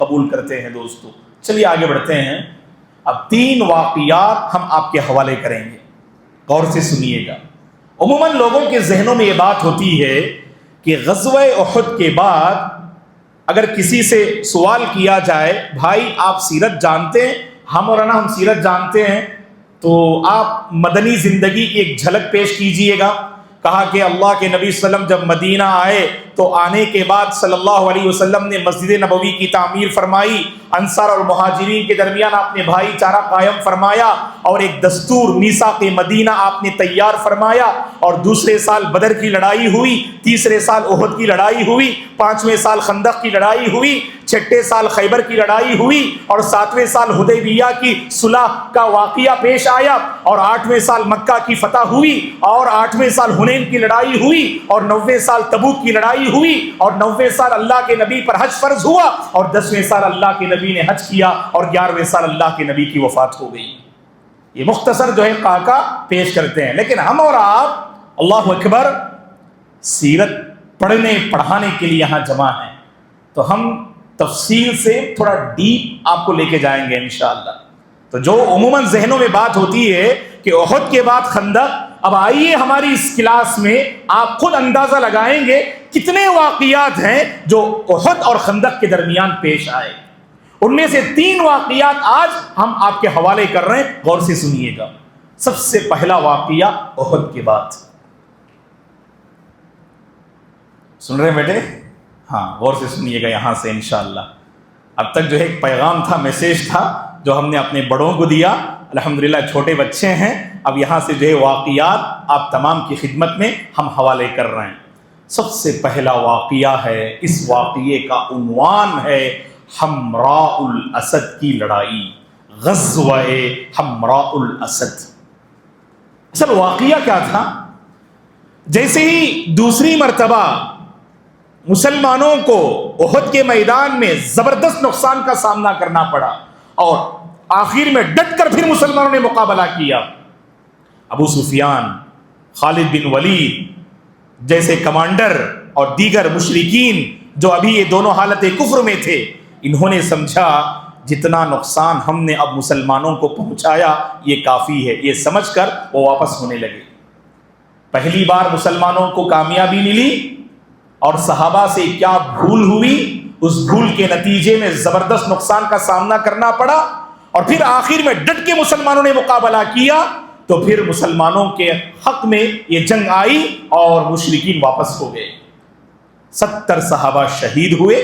قبول کرتے ہیں دوستو۔ چلیے آگے بڑھتے ہیں۔ اب 3 واقعات ہم آپ کے حوالے کریں گے، غور سے سنیے گا۔ عموماً لوگوں کے ذہنوں میں یہ بات ہوتی ہے کہ غزوہ احد کے بعد اگر کسی سے سوال کیا جائے بھائی آپ سیرت جانتے ہیں؟ ہم مولانا ہم سیرت جانتے ہیں، تو آپ مدنی زندگی کی ایک جھلک پیش کیجئے گا۔ کہا کہ اللہ کے نبی صلی اللہ علیہ وسلم جب مدینہ آئے تو آنے کے بعد صلی اللہ علیہ وسلم نے مسجد نبوی کی تعمیر فرمائی، انصار اور مہاجرین کے درمیان آپ نے بھائی چارہ قائم فرمایا، اور ایک دستور میثاق مدینہ آپ نے تیار فرمایا، اور دوسرے سال بدر کی لڑائی ہوئی، تیسرے سال احد کی لڑائی ہوئی، 5ویں سال خندق کی لڑائی ہوئی، 6 سال خیبر کی لڑائی ہوئی، اور 7ویں سال حدیبیہ کی صلح کا واقعہ پیش آیا، اور 8ویں سال مکہ کی فتح ہوئی، اور 8ویں سال حنین کی لڑائی ہوئی، اور 9ویں سال تبوک کی لڑائی ہوئی، اور 9ویں سال اللہ کے نبی پر حج فرض ہوا، اور 10ویں سال اللہ کے نبی نے حج کیا، اور 11ویں سال اللہ کے نبی کی وفات ہو گئی۔ یہ مختصر جو ہے خاکہ پیش کرتے ہیں، لیکن ہم اور آپ اللہ اکبر سیرت پڑھنے پڑھانے کے لیے یہاں جمع ہیں، تو ہم تفصیل سے تھوڑا ڈیپ آپ کو لے کے جائیں گے انشاءاللہ۔ تو جو عموماً ذہنوں میں بات ہوتی ہے کہ احد کے بعد خندق، اب آئیے ہماری اس کلاس میں آپ خود اندازہ لگائیں گے کتنے واقعات ہیں جو احد اور خندق کے درمیان پیش آئے۔ ان میں سے 3 واقعات آج ہم آپ کے حوالے کر رہے ہیں، غور سے سنیے گا۔ سب سے پہلا واقعہ احد کے بعد، سن رہے ہیں بیٹے؟ ہاں غور سے سنیے گا یہاں سے انشاءاللہ۔ اب تک جو ہے ایک پیغام تھا، میسیج تھا جو ہم نے اپنے بڑوں کو دیا، الحمدللہ چھوٹے بچے ہیں، اب یہاں سے جو ہے واقعات آپ تمام کی خدمت میں ہم حوالے کر رہے ہیں۔ سب سے پہلا واقعہ ہے، اس واقعے کا عنوان ہے حمراء الاسد کی لڑائی، غزوہ حمراء الاسد۔ اصل واقعہ کیا تھا؟ جیسے ہی دوسری مرتبہ مسلمانوں کو احد کے میدان میں زبردست نقصان کا سامنا کرنا پڑا، اور آخر میں ڈٹ کر پھر مسلمانوں نے مقابلہ کیا، ابو سفیان، خالد بن ولید جیسے کمانڈر اور دیگر مشرکین جو ابھی یہ دونوں حالت کفر میں تھے، انہوں نے سمجھا جتنا نقصان ہم نے اب مسلمانوں کو پہنچایا یہ کافی ہے، یہ سمجھ کر وہ واپس ہونے لگے۔ پہلی بار مسلمانوں کو کامیابی ملی، اور صحابہ سے کیا بھول ہوئی، اس بھول کے نتیجے میں زبردست نقصان کا سامنا کرنا پڑا، اور پھر آخر میں ڈٹ کے مسلمانوں نے مقابلہ کیا، تو پھر مسلمانوں کے حق میں یہ جنگ آئی اور مشرکین واپس ہو گئے۔ 70 صحابہ شہید ہوئے،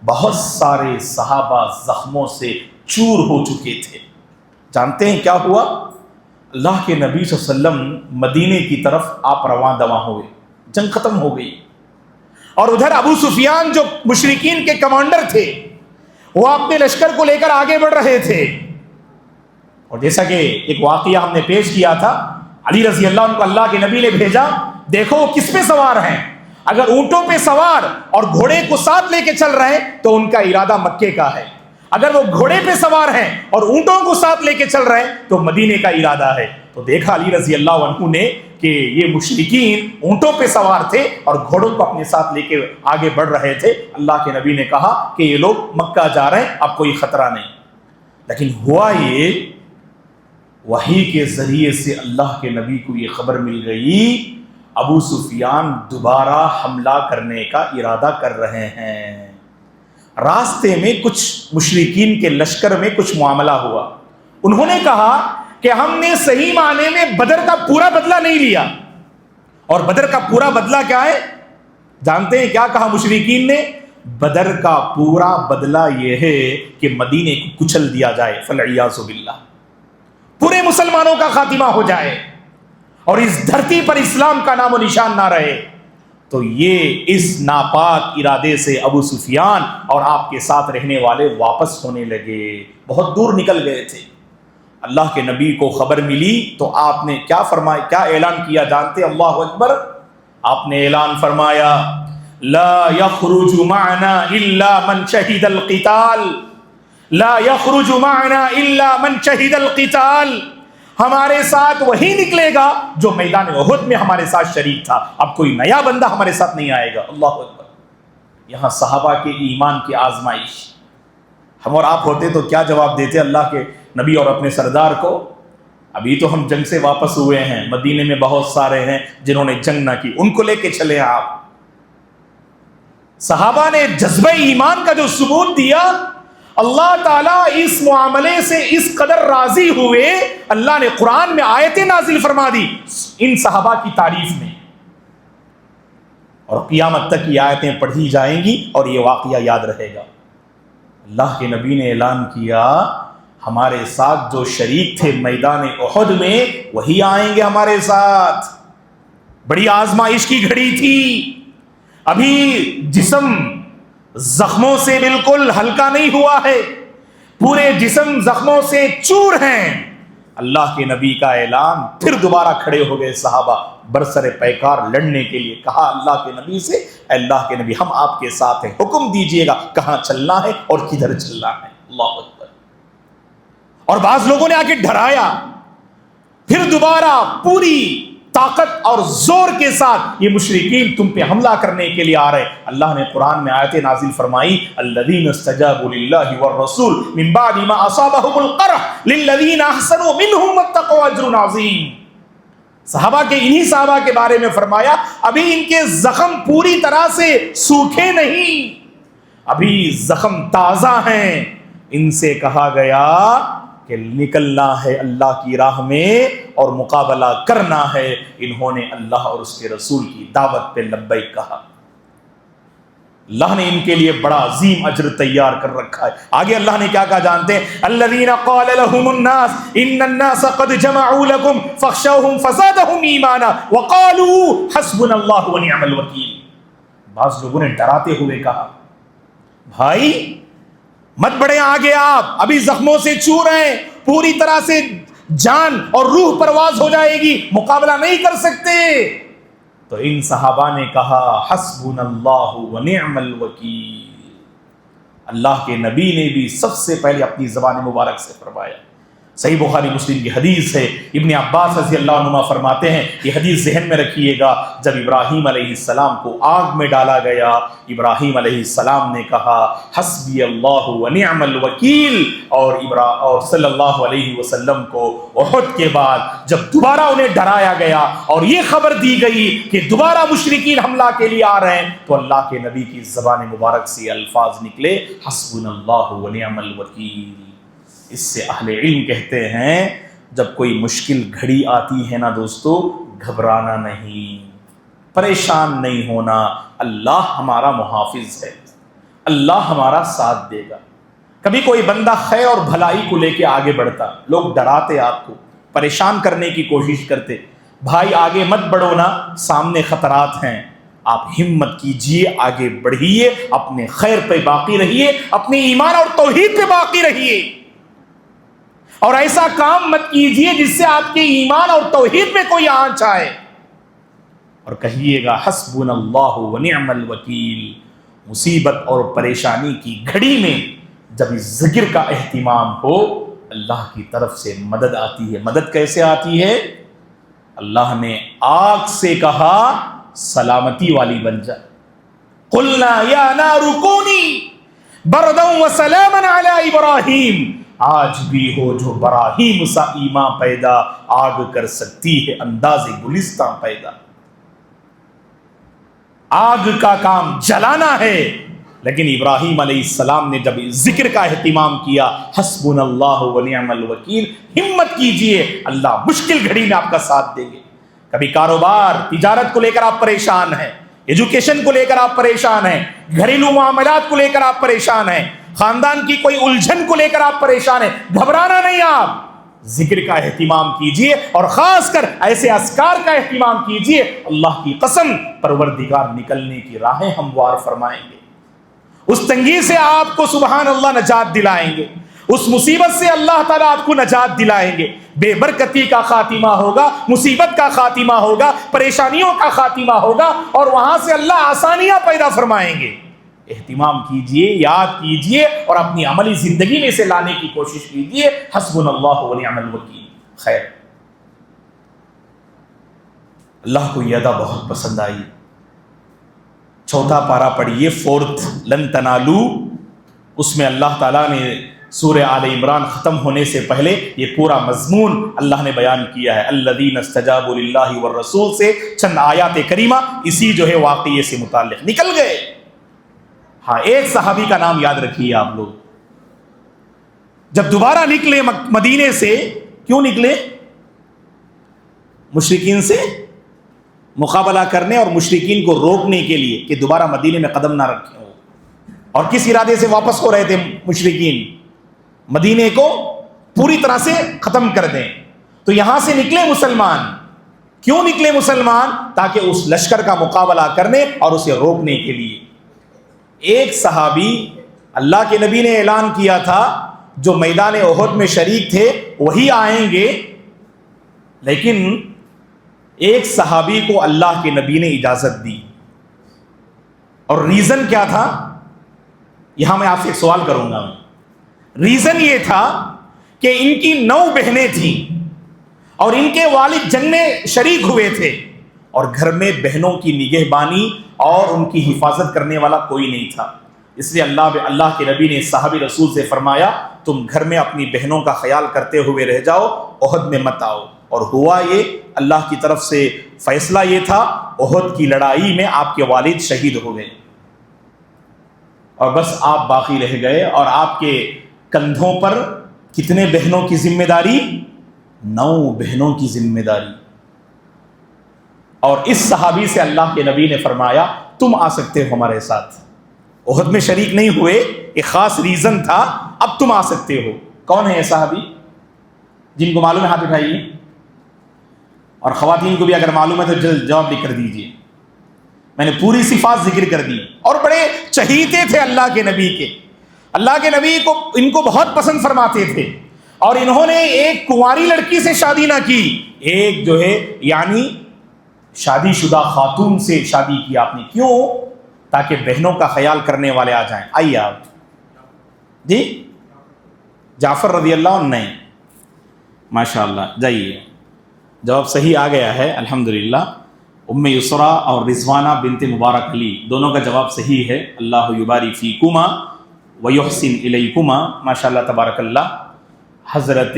بہت سارے صحابہ زخموں سے چور ہو چکے تھے۔ جانتے ہیں کیا ہوا؟ اللہ کے نبی صلی اللہ علیہ وسلم مدینے کی طرف آپ رواں دواں ہوئے، جنگ ختم ہو گئی، اور ادھر ابو سفیان جو مشرکین کے کمانڈر تھے وہ اپنے لشکر کو لے کر آگے بڑھ رہے تھے، اور جیسا کہ ایک واقعہ ہم نے پیش کیا تھا، علی رضی اللہ عنہ کو اللہ کے نبی نے بھیجا، دیکھو وہ کس پہ سوار ہیں، اگر اونٹوں پہ سوار اور گھوڑے کو ساتھ لے کے چل رہے ہیں تو ان کا ارادہ مکے کا ہے، اگر وہ گھوڑے پہ سوار ہیں اور اونٹوں کو ساتھ لے کے چل رہے ہیں تو مدینے کا ارادہ ہے۔ تو دیکھا علی رضی اللہ عنہ نے کہ یہ مشرکین اونٹوں پہ سوار تھے اور گھوڑوں کو اپنے ساتھ لے کے آگے بڑھ رہے تھے۔ اللہ کے نبی نے کہا کہ یہ لوگ مکہ جا رہے ہیں، اب کوئی خطرہ نہیں۔ لیکن ہوا یہ، وحی کے ذریعے سے اللہ کے نبی کو یہ خبر مل گئی ابو سفیان دوبارہ حملہ کرنے کا ارادہ کر رہے ہیں۔ راستے میں کچھ مشرکین کے لشکر میں کچھ معاملہ ہوا، انہوں نے کہا کہ ہم نے صحیح معنی میں بدر کا پورا بدلہ نہیں لیا، اور بدر کا پورا بدلہ کیا ہے جانتے ہیں؟ کیا کہا مشرکین نے؟ بدر کا پورا بدلہ یہ ہے کہ مدینے کو کچل دیا جائے، فالعیاذ باللہ، پورے مسلمانوں کا خاتمہ ہو جائے اور اس دھرتی پر اسلام کا نام و نشان نہ رہے۔ تو یہ اس ناپاک ارادے سے ابو سفیان اور آپ کے ساتھ رہنے والے واپس ہونے لگے، بہت دور نکل گئے تھے۔ اللہ کے نبی کو خبر ملی تو آپ نے کیا فرمایا، کیا اعلان کیا جانتے؟ اللہ اکبر، آپ نے اعلان فرمایا لا يخرج معنا الا من شهد القتال، لا يخرج معنا الا من شهد القتال، ہمارے ساتھ وہی نکلے گا جو میدان احد میں ہمارے ساتھ شریک تھا، اب کوئی نیا بندہ ہمارے ساتھ نہیں آئے گا۔ اللہ اکبر، یہاں صحابہ کے ایمان کی آزمائش، ہم اور آپ ہوتے تو کیا جواب دیتے اللہ کے نبی اور اپنے سردار کو؟ ابھی تو ہم جنگ سے واپس ہوئے ہیں، مدینے میں بہت سارے ہیں جنہوں نے جنگ نہ کی، ان کو لے کے چلے آپ۔ صحابہ نے جذبہ ایمان کا جو ثبوت دیا، اللہ تعالیٰ اس معاملے سے اس قدر راضی ہوئے، اللہ نے قرآن میں آیتیں نازل فرما دی ان صحابہ کی تعریف میں، اور قیامت تک یہ آیتیں پڑھی جائیں گی اور یہ واقعہ یاد رہے گا۔ اللہ کے نبی نے اعلان کیا ہمارے ساتھ جو شریک تھے میدان احد میں وہی آئیں گے ہمارے ساتھ۔ بڑی آزمائش کی گھڑی تھی، ابھی جسم زخموں سے بالکل ہلکا نہیں ہوا ہے، پورے جسم زخموں سے چور ہیں۔ اللہ کے نبی کا اعلان، پھر دوبارہ کھڑے ہو گئے صحابہ برسر پیکار لڑنے کے لیے۔ کہا اللہ کے نبی سے، اے اللہ کے نبی ہم آپ کے ساتھ ہیں، حکم دیجئے گا کہاں چلنا ہے اور کدھر چلنا ہے۔ اللہ اکبر۔ اور بعض لوگوں نے آ کے ڈرایا، پھر دوبارہ پوری طاقت اور زور کے ساتھ یہ مشرکین تم پہ حملہ کرنے کے لیے آ رہے۔ اللہ نے قرآن میں آیتیں نازل فرمائی، الذین استجابوا للہ والرسول من بعد ما اصابهم القرح للذین احسنوا منهم واتقوا اجر عظیم۔ صحابہ کے انہی صحابہ کے بارے میں فرمایا ابھی ان کے زخم پوری طرح سے سوکھے نہیں، ابھی زخم تازہ ہیں۔ ان سے کہا گیا کہ نکلنا ہے اللہ کی راہ میں اور مقابلہ کرنا ہے۔ انہوں نے اللہ اور اس کے رسول کی دعوت پہ لبیک کہا، اللہ نے ان کے لیے بڑا عظیم اجر تیار کر رکھا ہے۔ آگے اللہ نے کیا کہا جانتے ہیں؟ الذین قال لهم الناس ان الناس قد جمعوا لكم فاخشوهم فزادهم ایمانا وقالوا حسبنا اللہ ونعم الوکیل۔ بعض لوگوں نے ڈراتے ہوئے کہا بھائی مت بڑھیں آگے، آپ ابھی زخموں سے چور ہیں، پوری طرح سے جان اور روح پرواز ہو جائے گی، مقابلہ نہیں کر سکتے۔ تو ان صحابہ نے کہا حسبنا اللہ ونعم الوکیل۔ اللہ کے نبی نے بھی سب سے پہلے اپنی زبان مبارک سے فرمایا۔ صحیح بخاری مسلم کی حدیث ہے، ابن عباس رضی اللہ عنہما فرماتے ہیں، یہ حدیث ذہن میں رکھیے گا، جب ابراہیم علیہ السلام کو آگ میں ڈالا گیا، ابراہیم علیہ السلام نے کہا حسبی اللہ ونعم الوکیل، اور صلی اللہ علیہ وسلم کو احد کے بعد جب دوبارہ انہیں ڈرایا گیا اور یہ خبر دی گئی کہ دوبارہ مشرکین حملہ کے لیے آ رہے ہیں، تو اللہ کے نبی کی زبان مبارک سے الفاظ نکلے حسبنا اللہ ونعم الوکیل۔ اس سے اہل علم کہتے ہیں جب کوئی مشکل گھڑی آتی ہے نا دوستو، گھبرانا نہیں، پریشان نہیں ہونا، اللہ ہمارا محافظ ہے، اللہ ہمارا ساتھ دے گا۔ کبھی کوئی بندہ خیر اور بھلائی کو لے کے آگے بڑھتا، لوگ ڈراتے آپ کو، پریشان کرنے کی کوشش کرتے، بھائی آگے مت بڑھو نا، سامنے خطرات ہیں، آپ ہمت کیجئے، آگے بڑھیے، اپنے خیر پہ باقی رہیے، اپنے ایمان اور توحید پہ باقی رہیے، اور ایسا کام مت کیجئے جس سے آپ کے ایمان اور توحید میں کوئی آنچ آئے، اور کہیے گا حسبنا اللہ ونعم الوکیل۔ مصیبت اور پریشانی کی گھڑی میں جب اس ذکر کا اہتمام ہو، اللہ کی طرف سے مدد آتی ہے۔ مدد کیسے آتی ہے؟ اللہ نے آگ سے کہا سلامتی والی بن جا، قلنا یا نار کونی بردا وسلاما علی ابراہیم، آج بھی ہو جو براہیم سا ایمان پیدا، آگ کر سکتی ہے انداز گلستان پیدا۔ آگ کا کام جلانا ہے، لیکن ابراہیم علیہ السلام نے جب ذکر کا اہتمام کیا حسبنا اللہ ونعم الوکیل، ہمت کیجئے، اللہ مشکل گھڑی میں آپ کا ساتھ دیں گے۔ کبھی کاروبار تجارت کو لے کر آپ پریشان ہیں، ایجوکیشن کو لے کر آپ پریشان ہیں، گھریلو معاملات کو لے کر آپ پریشان ہیں، خاندان کی کوئی الجھن کو لے کر آپ پریشان ہیں، گھبرانا نہیں، آپ ذکر کا اہتمام کیجئے، اور خاص کر ایسے اذکار کا اہتمام کیجئے، اللہ کی قسم پروردگار نکلنے کی راہیں ہموار فرمائیں گے، اس تنگی سے آپ کو سبحان اللہ نجات دلائیں گے، اس مصیبت سے اللہ تعالیٰ آپ کو نجات دلائیں گے، بے برکتی کا خاتمہ ہوگا، مصیبت کا خاتمہ ہوگا، پریشانیوں کا خاتمہ ہوگا، اور وہاں سے اللہ آسانیاں پیدا فرمائیں گے۔ اہتمام کیجئے، یاد کیجئے، اور اپنی عملی زندگی میں اسے لانے کی کوشش کیجئے، حسبنا اللہ ونعم الوکیل۔ خیر، اللہ کو یہ ادا بہت پسند آئی۔ چوتھا پارہ پڑھیے، 4th، لن تنالوا اس میں اللہ تعالیٰ نے سورہ آل عمران ختم ہونے سے پہلے یہ پورا مضمون اللہ نے بیان کیا ہے. الذین استجابوا للہ والرسول سے چند آیات کریمہ اسی جو ہے واقعے سے متعلق نکل گئے. ہاں ایک صحابی کا نام یاد رکھیے آپ لوگ. جب دوبارہ نکلے مدینے سے, کیوں نکلے؟ مشرکین سے مقابلہ کرنے اور مشرکین کو روکنے کے لیے کہ دوبارہ مدینے میں قدم نہ رکھیں. اور کس ارادے سے واپس ہو رہے تھے مشرکین؟ مدینے کو پوری طرح سے ختم کر دیں. تو یہاں سے نکلے مسلمان. کیوں نکلے مسلمان؟ تاکہ اس لشکر کا مقابلہ کرنے اور اسے روکنے کے لیے. ایک صحابی اللہ کے نبی نے اعلان کیا تھا جو میدان احد میں شریک تھے وہی آئیں گے, لیکن ایک صحابی کو اللہ کے نبی نے اجازت دی. اور ریزن کیا تھا؟ یہاں میں آپ سے ایک سوال کروں گا. ریزن یہ تھا کہ ان کی 9 بہنیں تھیں اور ان کے والد جنگ میں شریک ہوئے تھے, اور گھر میں بہنوں کی نگہبانی اور ان کی حفاظت کرنے والا کوئی نہیں تھا. اس لیے اللہ کے نبی نے صحابی رسول سے فرمایا تم گھر میں اپنی بہنوں کا خیال کرتے ہوئے رہ جاؤ, احد میں مت آؤ. اور ہوا یہ, اللہ کی طرف سے فیصلہ یہ تھا, احد کی لڑائی میں آپ کے والد شہید ہو گئے اور بس آپ باقی رہ گئے. اور آپ کے کندھوں پر کتنے بہنوں کی ذمہ داری؟ 9 بہنوں کی ذمہ داری. اور اس صحابی سے اللہ کے نبی نے فرمایا تم آ سکتے ہو ہمارے ساتھ. احد میں شریک نہیں ہوئے, ایک خاص ریزن تھا, اب تم آ سکتے ہو. کون ہے یہ صحابی؟ جن کو معلوم ہے ہاتھ اٹھائیے, اور خواتین کو بھی اگر معلوم ہے تو جواب لکھ کر دیجیے. میں نے پوری صفات ذکر کر دی. اور بڑے چہیتے تھے اللہ کے نبی کے. اللہ کے نبی کو ان کو بہت پسند فرماتے تھے, اور انہوں نے ایک کنواری لڑکی سے شادی نہ کی, ایک جو ہے یعنی شادی شدہ خاتون سے شادی کی آپ نے. کیوں؟ تاکہ بہنوں کا خیال کرنے والے آ جائیں. آئیے آپ. جی جعفر رضی اللہ عنہ. نہیں, ماشاء اللہ, جائیے. جواب صحیح آ گیا ہے الحمدللہ. ام یسرا اور رضوانہ بنت مبارک علی دونوں کا جواب صحیح ہے. اللہ یبارک فیکما ویحسن الیکما. ماشاء اللہ تبارک اللہ. حضرت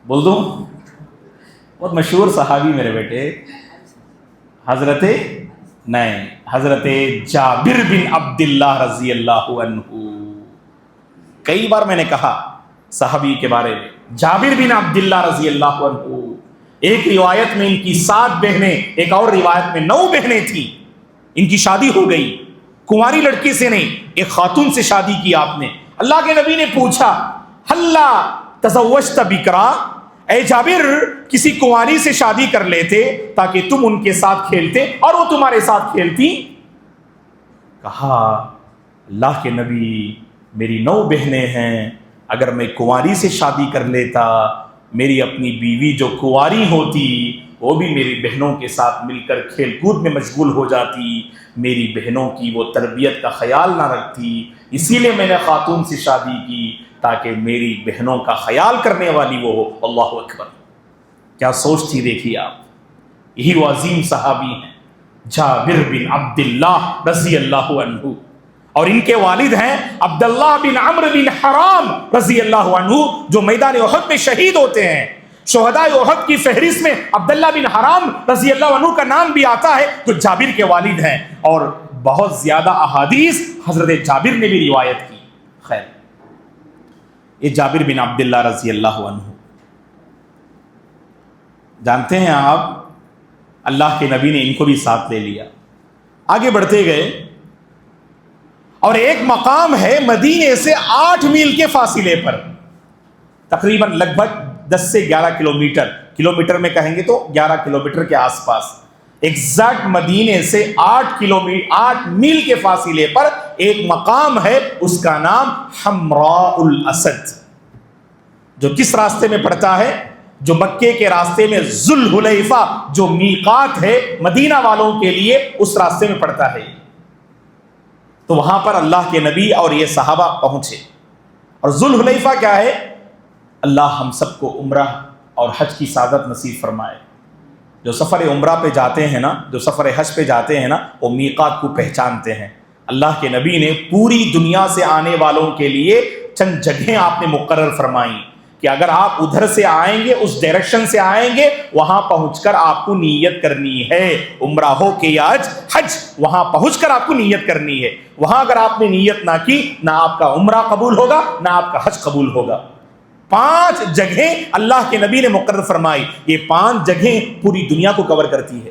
بول دو, بہت مشہور صحابی میرے بیٹے, حضرت نہیں, حضرت جابر بن عبداللہ رضی اللہ عنہ. کئی بار میں نے کہا صحابی کے بارے میں, جابر بن عبداللہ رضی اللہ عنہ. ایک روایت میں ان کی 7 بہنیں, ایک اور روایت میں 9 بہنیں تھیں. ان کی شادی ہو گئی, کنواری لڑکی سے نہیں, ایک خاتون سے شادی کی آپ نے. اللہ کے نبی نے پوچھا ہلا تزوجت بکرا, اے جابر کسی کنواری سے شادی کر لیتے تاکہ تم ان کے ساتھ کھیلتے اور وہ تمہارے ساتھ کھیلتی. کہا اللہ کے نبی میری 9 بہنیں ہیں, اگر میں کنواری سے شادی کر لیتا میری اپنی بیوی جو کنواری ہوتی وہ بھی میری بہنوں کے ساتھ مل کر کھیل کود میں مشغول ہو جاتی, میری بہنوں کی وہ تربیت کا خیال نہ رکھتی. اسی لیے میں نے خاتون سے شادی کی تاکہ میری بہنوں کا خیال کرنے والی وہ ہو. اللہ اکبر, کیا سوچ تھی دیکھیے آپ. یہی وہ عظیم صحابی ہیں جابر بن عبداللہ رضی اللہ عنہ, اور ان کے والد ہیں عبداللہ بن عمرو بن حرام رضی اللہ عنہ جو میدان احد میں شہید ہوتے ہیں. شہداء احد کی فہرست میں عبداللہ بن حرام رضی اللہ عنہ کا نام بھی آتا ہے جو جابر کے والد ہیں, اور بہت زیادہ احادیث حضرت جابر نے بھی روایت کی. خیر, یہ جابر بن عبداللہ رضی اللہ عنہ جانتے ہیں آپ, اللہ کے نبی نے ان کو بھی ساتھ لے لیا. آگے بڑھتے گئے اور ایک مقام ہے مدینے سے 8 میل کے فاصلے پر, تقریباً لگ بھگ 10 سے 11 کلومیٹر میں کہیں گے تو 11 کلومیٹر کے آس پاس, ایگزیکٹ مدینے سے 8 میل کے فاصلے پر ایک مقام ہے, اس کا نام حمراء الاسد, جو کس راستے میں پڑتا ہے؟ جو مکے کے راستے میں ذوالحلیفہ جو میقات ہے مدینہ والوں کے لیے, اس راستے میں پڑتا ہے. تو وہاں پر اللہ کے نبی اور یہ صحابہ پہنچے. اور ذوالحلیفہ کیا ہے؟ اللہ ہم سب کو عمرہ اور حج کی سعادت نصیب فرمائے. جو سفر عمرہ پہ جاتے ہیں نا, جو سفر حج پہ جاتے ہیں نا, وہ میقات کو پہچانتے ہیں. اللہ کے نبی نے پوری دنیا سے آنے والوں کے لیے چند جگہیں آپ نے مقرر فرمائیں کہ اگر آپ ادھر سے آئیں گے، اس ڈائریکشن سے آئیں گے، وہاں پہنچ کر آپ کو نیت کرنی ہے، عمرہ ہو کہ یا حج، وہاں پہنچ کر آپ کو نیت کرنی ہے۔ وہاں اگر آپ نے نیت نہ کی، نہ آپ کا عمرہ قبول ہوگا، نہ آپ کا حج قبول ہوگا۔ 5 جگہیں اللہ کے نبی نے مقرر فرمائی، یہ 5 جگہیں پوری دنیا کو کور کرتی ہے۔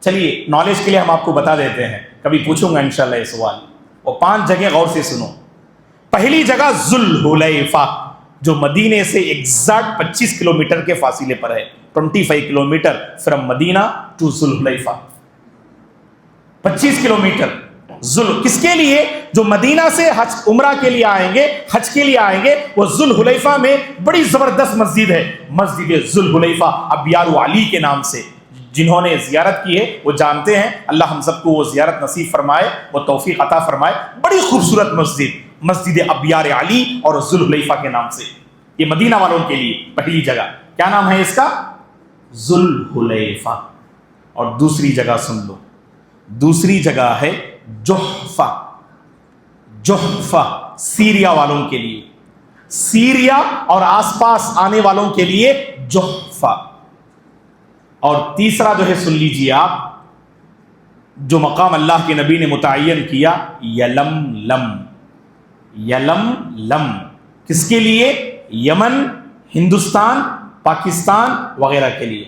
چلیے نالج کے لیے ہم آپ کو بتا دیتے ہیں، کبھی پوچھوں گا انشاءاللہ یہ سوال۔ وہ 5 جگہیں غور سے سنو۔ پہلی جگہ ذوالحلیفہ، جو مدینے سے ایگزیکٹ 25 کلومیٹر کے فاصلے پر ہے، 25 kilometre from Medina to Dhul Hulaifah, 25 kilometre. کس کے لیے؟ جو مدینہ سے حج عمرہ کے لیے آئیں گے، حج کے لیے آئیں گے، وہ ذوالحلیفہ میں بڑی زبردست مسجد ہے، مسجد ذوالحلیفہ ابیار علی کے نام سے۔ جنہوں نے زیارت کی ہے وہ جانتے ہیں، اللہ ہم سب کو وہ زیارت نصیب فرمائے، وہ توفیق عطا فرمائے۔ بڑی خوبصورت مسجد، مسجد ابیار علی اور ذوالحلیفہ کے نام سے، یہ مدینہ والوں کے لیے پہلی جگہ۔ کیا نام ہے اس کا؟ ذوالحلیفہ۔ اور دوسری جگہ سن لو، دوسری جگہ ہے جحفہ۔ جحفہ سیریا والوں کے لیے، سیریا اور آس پاس آنے والوں کے لیے جحفہ۔ اور تیسرا جو ہے سن لیجیے آپ، جو مقام اللہ کے نبی نے متعین کیا، یلملم۔ یلملم کس کے لیے؟ یمن، ہندوستان، پاکستان وغیرہ کے لیے۔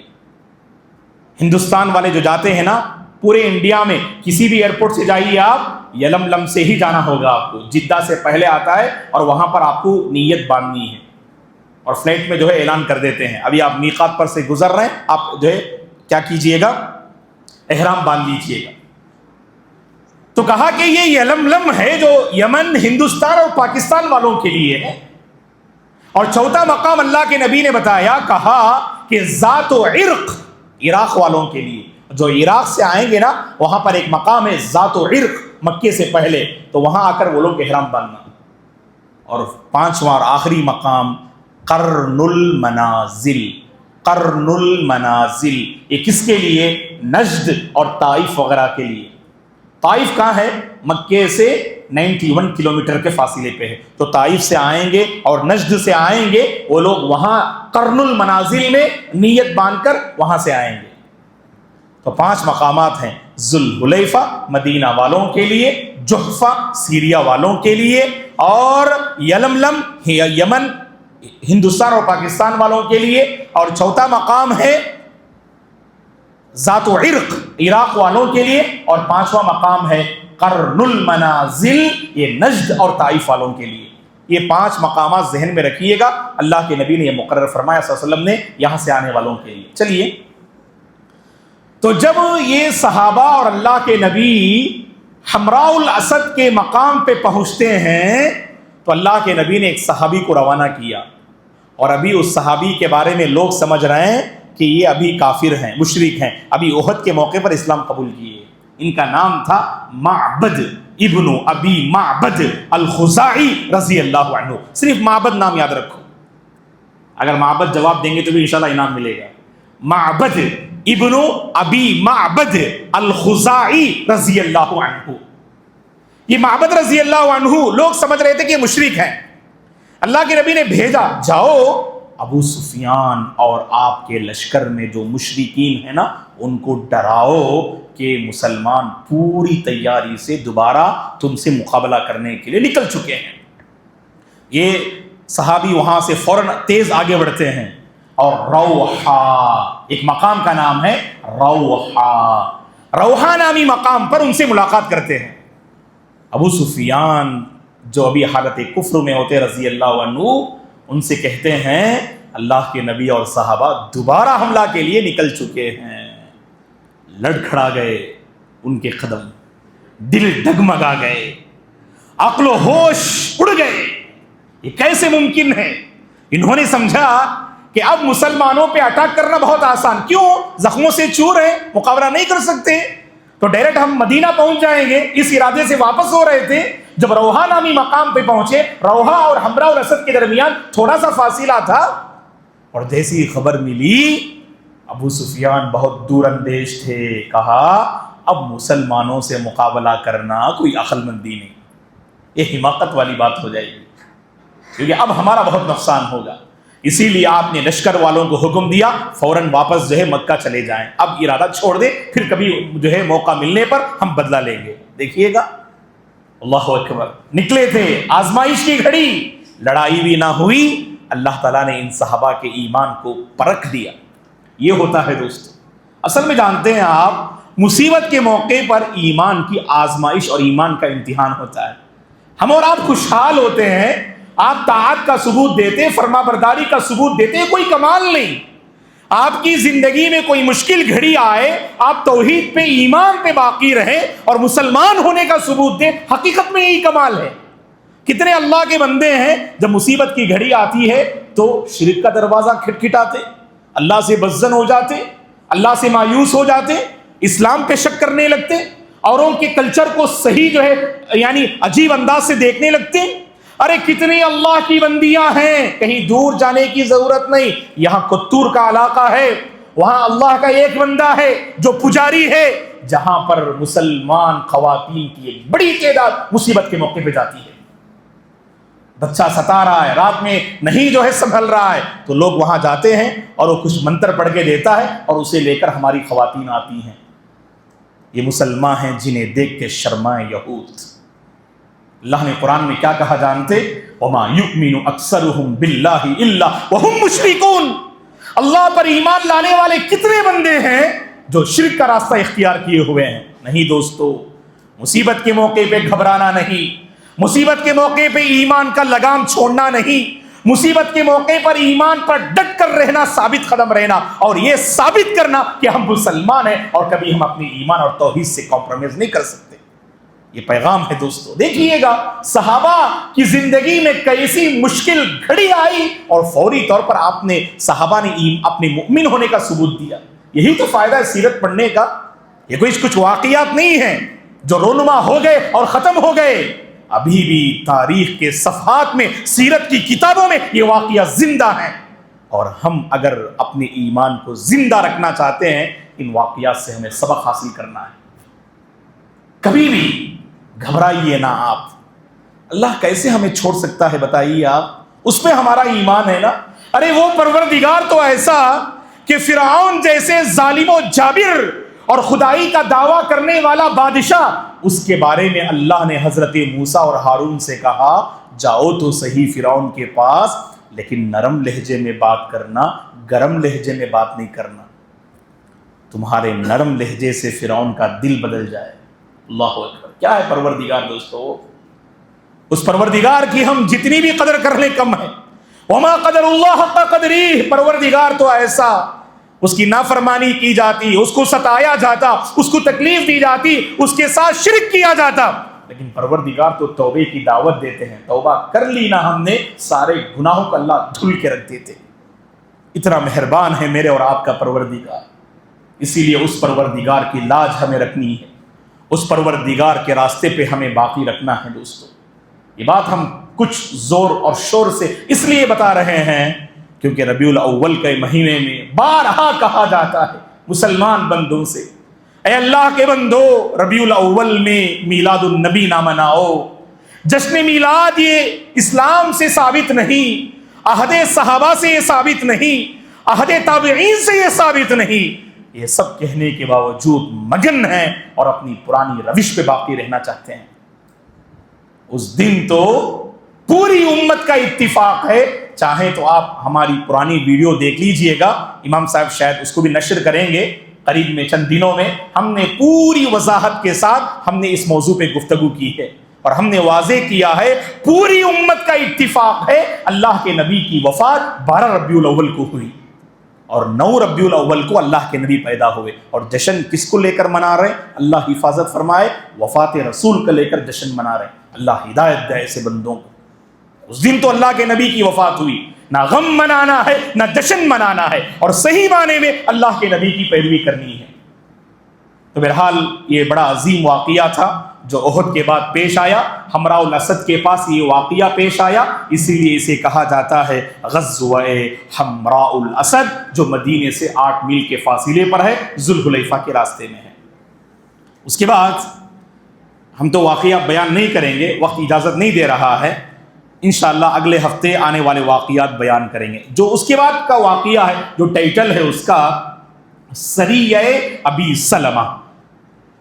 ہندوستان والے جو جاتے ہیں نا، پورے انڈیا میں کسی بھی ایئرپورٹ سے جائیے آپ، یلملم سے ہی جانا ہوگا آپ کو، جدہ سے پہلے آتا ہے، اور وہاں پر آپ کو نیت باندھنی ہے، اور فلائٹ میں جو ہے اعلان کر دیتے ہیں ابھی آپ میقات پر سے گزر رہے ہیں، آپ جو ہے کیا کیجئے گا؟ احرام باندھ لیجئے گا۔ تو کہا کہ یہ یلملم ہے جو یمن، ہندوستان اور پاکستان والوں کے لیے ہے۔ اور چوتھا مقام اللہ کے نبی نے بتایا، کہا کہ ذات و عرق، عراق والوں کے لیے، جو عراق سے آئیں گے نا، وہاں پر ایک مقام ہے ذات و عرق، مکے سے پہلے، تو وہاں آ کر وہ لوگ احرام باندھنا۔ اور 5واں اور آخری مقام قرن المنازل۔ قرن المنازل یہ کس کے لیے؟ نجد اور طائف وغیرہ کے لیے۔ طائف کہاں ہے؟ مکے سے 91 کلومیٹر کے فاصلے پہ ہے، تو طائف سے آئیں گے اور نجد سے آئیں گے وہ لوگ، وہاں قرن المنازل میں نیت باندھ کر وہاں سے آئیں گے۔ تو 5 مقامات ہیں، ذوالحلیفہ مدینہ والوں کے لیے، جحفہ سیریا والوں کے لیے، اور یلملم یمن، ہندوستان اور پاکستان والوں کے لیے، اور چوتھا مقام ہے ذات و عرق، عراق والوں کے لیے، اور 5واں مقام ہے قرن المنازل، یہ نجد اور طائف والوں کے لیے۔ یہ 5 مقامات ذہن میں رکھیے گا، اللہ کے نبی نے یہ مقرر فرمایا صلی اللہ علیہ وسلم نے یہاں سے آنے والوں کے لیے۔ چلیے، تو جب یہ صحابہ اور اللہ کے نبی حمراء الاسد کے مقام پہ پہنچتے ہیں، تو اللہ کے نبی نے ایک صحابی کو روانہ کیا، اور ابھی اس صحابی کے بارے میں لوگ سمجھ رہے ہیں کہ یہ ابھی کافر ہیں، مشرک ہیں، ابھی احد کے موقع پر اسلام قبول کیے۔ ان کا نام تھا معبد ابن ابی معبد الخزاعی رضی اللہ عنہ۔ صرف معبد نام یاد رکھو، اگر معبد جواب دیں گے تو بھی انشاءاللہ انعام ملے گا۔ معبد ابن ابی معبد الخزاعی رضی اللہ عنہ۔ یہ معبد رضی اللہ عنہ لوگ سمجھ رہے تھے کہ یہ مشرک ہیں، اللہ کے نبی نے بھیجا، جاؤ ابو سفیان اور آپ کے لشکر میں جو مشرکین ہیں نا، ان کو ڈراؤ کہ مسلمان پوری تیاری سے دوبارہ تم سے مقابلہ کرنے کے لیے نکل چکے ہیں۔ یہ صحابی وہاں سے فوراً تیز آگے بڑھتے ہیں، اور روحا، ایک مقام کا نام ہے روحا، روحا نامی مقام پر ان سے ملاقات کرتے ہیں۔ ابو سفیان جو ابھی حالت کفر میں ہوتے رضی اللہ عنہ، ان سے کہتے ہیں اللہ کے نبی اور صحابہ دوبارہ حملہ کے لیے نکل چکے ہیں۔ لڑکھڑا گئے ان کے قدم، دل ڈگمگا گئے، عقل و ہوش اڑ گئے، یہ کیسے ممکن ہے؟ انہوں نے سمجھا کہ اب مسلمانوں پہ اٹیک کرنا بہت آسان، کیوں؟ زخموں سے چور ہیں، مقابلہ نہیں کر سکتے، تو ڈائریکٹ ہم مدینہ پہنچ جائیں گے، اس ارادے سے واپس ہو رہے تھے۔ جب روحا نامی مقام پہ پہنچے، روحا اور حمراء الاسد کے درمیان تھوڑا سا فاصلہ تھا، اور جیسی خبر ملی، ابو سفیان بہت دور اندیش تھے، کہا اب مسلمانوں سے مقابلہ کرنا کوئی عقل مندی نہیں، یہ حماقت والی بات ہو جائے گی، کیونکہ اب ہمارا بہت نقصان ہوگا۔ اسی لیے آپ نے لشکر والوں کو حکم دیا فوراً واپس مکہ چلے جائیں، اب ارادہ چھوڑ دیں، پھر کبھی موقع ملنے پر ہم بدلہ لیں گے۔ دیکھیے گا، اللہ اکبر، نکلے تھے آزمائش کی گھڑی، لڑائی بھی نہ ہوئی، اللہ تعالیٰ نے ان صحابہ کے ایمان کو پرکھ دیا۔ یہ ہوتا ہے دوستو، اصل میں جانتے ہیں آپ، مصیبت کے موقع پر ایمان کی آزمائش اور ایمان کا امتحان ہوتا ہے۔ ہم اور آپ خوشحال ہوتے ہیں، آپ طاعت کا ثبوت دیتے، فرما برداری کا ثبوت دیتے، کوئی کمال نہیں۔ آپ کی زندگی میں کوئی مشکل گھڑی آئے، آپ توحید پہ ایمان پہ باقی رہیں اور مسلمان ہونے کا ثبوت دیں، حقیقت میں یہی کمال ہے۔ کتنے اللہ کے بندے ہیں جب مصیبت کی گھڑی آتی ہے تو شرک کا دروازہ کھٹکھٹاتے، اللہ سے بدظن ہو جاتے، اللہ سے مایوس ہو جاتے، اسلام پہ شک کرنے لگتے، اوروں کے کلچر کو صحیح یعنی عجیب انداز سے دیکھنے لگتے۔ ارے کتنی اللہ کی بندیاں ہیں، کہیں دور جانے کی ضرورت نہیں، یہاں کتور کا علاقہ ہے، وہاں اللہ کا ایک بندہ ہے جو پجاری ہے، جہاں پر مسلمان خواتین کی ایک بڑی تعداد مصیبت کے موقع پہ جاتی ہے۔ بچہ ستا رہا ہے، رات میں نہیں سنبھل رہا ہے، تو لوگ وہاں جاتے ہیں اور وہ کچھ منتر پڑھ کے دیتا ہے اور اسے لے کر ہماری خواتین آتی ہیں۔ یہ مسلمان ہیں جنہیں دیکھ کے شرمائے یہود۔ اللہ نے قرآن میں کیا کہا جانتے؟ وَمَا يُؤْمِنُ أَكْثَرُهُمْ بِاللَّهِ إِلَّا وَهُمْ مُشْرِكُونَ، اللہ پر ایمان لانے والے کتنے بندے ہیں جو شرک کا راستہ اختیار کیے ہوئے ہیں؟ نہیں دوستو، مصیبت کے موقع پہ گھبرانا نہیں، مصیبت کے موقع پہ ایمان کا لگام چھوڑنا نہیں، مصیبت کے موقع پر ایمان پر ڈٹ کر رہنا، ثابت قدم رہنا، اور یہ ثابت کرنا کہ ہم مسلمان ہیں اور کبھی ہم اپنی ایمان اور توحید سے کمپرومائز نہیں کر سکتے۔ یہ پیغام ہے دوستو۔ دیکھیے گا صحابہ کی زندگی میں کیسی مشکل گھڑی آئی اور فوری طور پر آپ نے صحابہ نے اپنے مؤمن ہونے کا ثبوت دیا۔ یہی تو فائدہ ہے سیرت پڑھنے کا۔ یہ کوئی کچھ واقعات نہیں ہیں جو رونما ہو گئے اور ختم ہو گئے، ابھی بھی تاریخ کے صفحات میں، سیرت کی کتابوں میں یہ واقعات زندہ ہیں، اور ہم اگر اپنے ایمان کو زندہ رکھنا چاہتے ہیں، ان واقعات سے ہمیں سبق حاصل کرنا ہے۔ کبھی بھی گھبرائیے نہ آپ، اللہ کیسے ہمیں چھوڑ سکتا ہے بتائیے آپ، اس پہ ہمارا ایمان ہے نا۔ ارے وہ پروردگار تو ایسا کہ فرعون جیسے ظالم و جابر اور خدائی کا دعویٰ کرنے والا بادشاہ، اس کے بارے میں اللہ نے حضرت موسیٰ اور ہارون سے کہا جاؤ تو صحیح فرعون کے پاس، لیکن نرم لہجے میں بات کرنا، گرم لہجے میں بات نہیں کرنا، تمہارے نرم لہجے سے فرعون کا دل بدل جائے۔ اللہ اکبر، کیا ہے پروردگار دوستو، اس پروردگار کی ہم جتنی بھی قدر کر لیں کم ہے۔ وما قدر اللہ حق قدری، پروردگار تو ایسا، اس کی نافرمانی کی جاتی، اس کو ستایا جاتا، اس کو تکلیف دی جاتی، اس کے ساتھ شرک کیا جاتا، لیکن پروردگار تو توبے کی دعوت دیتے ہیں۔ توبہ کر لی نا ہم نے، سارے گناہوں کو اللہ دھل کے رکھ دیتے۔ اتنا مہربان ہے میرے اور آپ کا پروردگار، اسی لیے اس پروردگار کی لاج ہمیں رکھنی ہے، اس پروردگار کے راستے پہ ہمیں باقی رکھنا ہے دوستو۔ یہ بات ہم کچھ زور اور شور سے اس لیے بتا رہے ہیں کیونکہ ربیع الاول کے مہینے میں بارہا کہا جاتا ہے مسلمان بندوں سے، اے اللہ کے بندو، ربیع الاول میں میلاد النبی نہ مناؤ۔ جشن میلاد یہ اسلام سے ثابت نہیں، عہد صحابہ سے یہ ثابت نہیں، عہد تابعین سے یہ ثابت نہیں۔ یہ سب کہنے کے باوجود مگن ہیں اور اپنی پرانی روش پہ باقی رہنا چاہتے ہیں۔ اس دن تو پوری امت کا اتفاق ہے، چاہیں تو آپ ہماری پرانی ویڈیو دیکھ لیجئے گا، امام صاحب شاید اس کو بھی نشر کریں گے قریب میں، چند دنوں میں۔ ہم نے پوری وضاحت کے ساتھ ہم نے اس موضوع پہ گفتگو کی ہے اور ہم نے واضح کیا ہے، پوری امت کا اتفاق ہے، اللہ کے نبی کی وفات 12 ربیع الاول کو ہوئی اور 9 ربیع الاول کو اللہ کے نبی پیدا ہوئے، اور جشن کس کو لے کر منا رہے ہیں؟ اللہ حفاظت فرمائے، وفات رسول کو لے کر جشن منا رہے ہیں۔ اللہ ہدایت دے ایسے بندوں کو۔ اس دن تو اللہ کے نبی کی وفات ہوئی، نہ غم منانا ہے نہ جشن منانا ہے، اور صحیح معنی میں اللہ کے نبی کی پیروی کرنی ہے۔ تو بہرحال یہ بڑا عظیم واقعہ تھا جو احد کے بعد پیش آیا، حمراء الاسد کے پاس یہ واقعہ پیش آیا، اسی لیے اسے کہا جاتا ہے غزوہ حمراء الاسد، جو مدینے سے 8 میل کے فاصلے پر ہے، ذوالحلیفہ کے راستے میں ہے۔ اس کے بعد ہم تو واقعہ بیان نہیں کریں گے، وقت اجازت نہیں دے رہا ہے، انشاءاللہ اگلے ہفتے آنے والے واقعات بیان کریں گے۔ جو اس کے بعد کا واقعہ ہے، جو ٹائٹل ہے اس کا سریہ ابی سلمہ،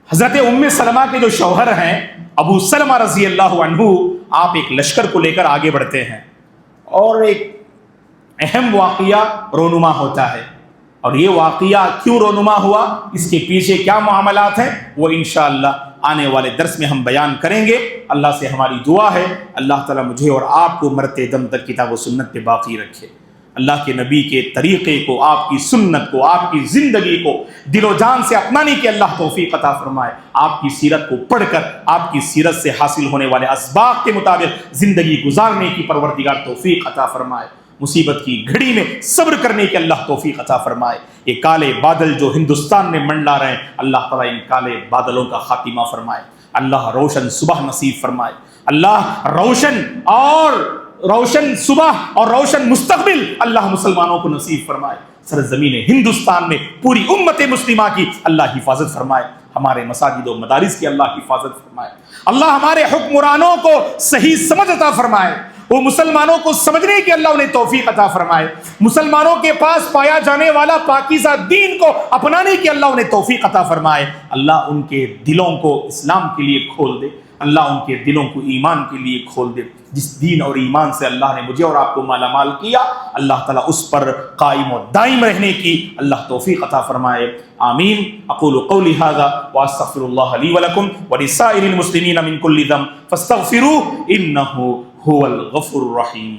حضرت ام سلمہ کے جو شوہر ہیں ابو سلمہ رضی اللہ عنہ، آپ ایک لشکر کو لے کر آگے بڑھتے ہیں اور ایک اہم واقعہ رونما ہوتا ہے، اور یہ واقعہ کیوں رونما ہوا، اس کے پیچھے کیا معاملات ہیں، وہ انشاءاللہ آنے والے درس میں ہم بیان کریں گے۔ اللہ سے ہماری دعا ہے اللہ تعالیٰ مجھے اور آپ کو مرتے دم تک کتاب و سنت پہ باقی رکھے، اللہ کے نبی کے طریقے کو، آپ کی سنت کو، آپ کی زندگی کو دل و جان سے اپنانے کی اللہ توفیق عطا فرمائے، آپ کی سیرت کو پڑھ کر آپ کی سیرت سے حاصل ہونے والے اسباق کے مطابق زندگی گزارنے کی پروردگار توفیق عطا فرمائے، مصیبت کی گھڑی میں صبر کرنے کی اللہ توفیق عطا فرمائے۔ یہ کالے بادل جو ہندوستان میں منڈلا رہے ہیں، اللہ تعالیٰ ان کالے بادلوں کا خاتمہ فرمائے، اللہ روشن صبح نصیب فرمائے، اللہ روشن صبح اور روشن مستقبل اللہ مسلمانوں کو نصیب فرمائے، سرزمین ہندوستان میں پوری امت مسلمہ کی اللہ حفاظت فرمائے، ہمارے مساجد و مدارس کی اللہ حفاظت فرمائے، اللہ ہمارے حکمرانوں کو صحیح سمجھ عطا فرمائے، وہ مسلمانوں کو سمجھنے کی اللہ انہیں توفیق عطا فرمائے، مسلمانوں کے پاس پایا جانے والا پاکیزہ دین کو اپنانے کی اللہ انہیں توفیق عطا فرمائے، اللہ ان کے دلوں کو اسلام کے لیے کھول دے، اللہ ان کے دلوں کو ایمان کے لیے کھول دے، جس دین اور ایمان سے اللہ نے مجھے اور آپ کو مالا مال کیا، اللہ تعالیٰ اس پر قائم و دائم رہنے کی اللہ توفیق عطا فرمائے، آمین۔ اقول قولی ھذا واستغفر اللہ لی ولکم ولسائر المسلمین من کل ذنب فاستغفروہ انہ هو الغفور الرحیم۔